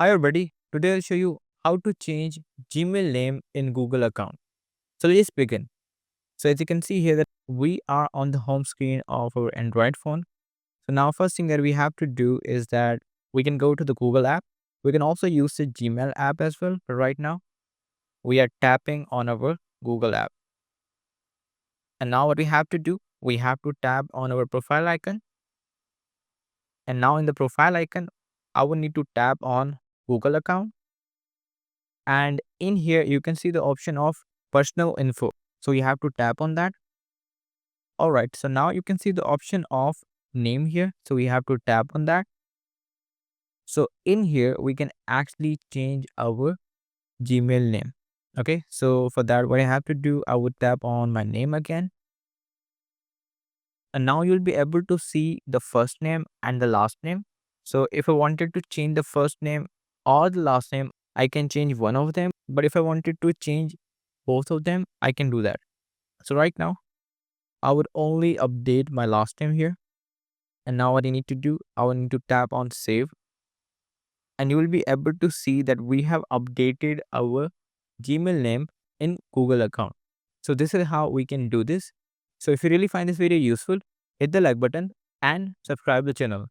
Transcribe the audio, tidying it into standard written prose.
Hi everybody, today I'll show you how to change Gmail name in Google account. So let's begin. So as you can see here that we are on the home screen of our Android phone. So now first thing that we have to do is that we can go to the Google app. We can also use the Gmail app as well. But right now we are tapping on our Google app. And now what we have to do, we have to tap on our profile icon. And now in the profile icon, I will need to tap on Google account. And in here you can see the option of personal info, so you have to tap on that. All right, so now you can see the option of name here, so we have to tap on that. So in here we can actually change our Gmail name. Okay, so for that what I have to do, I would tap on my name again, and now you'll be able to see the first name and the last name. So if I wanted to change the first name or the last name, I can change one of them, but if I wanted to change both of them, I can do that. So right now I would only update my last name here. And now what I need to do, I will need to tap on save, and you will be able to see that we have updated our Gmail name in Google account. So this is how we can do this. So if you really find this video useful, hit the like button and subscribe the channel.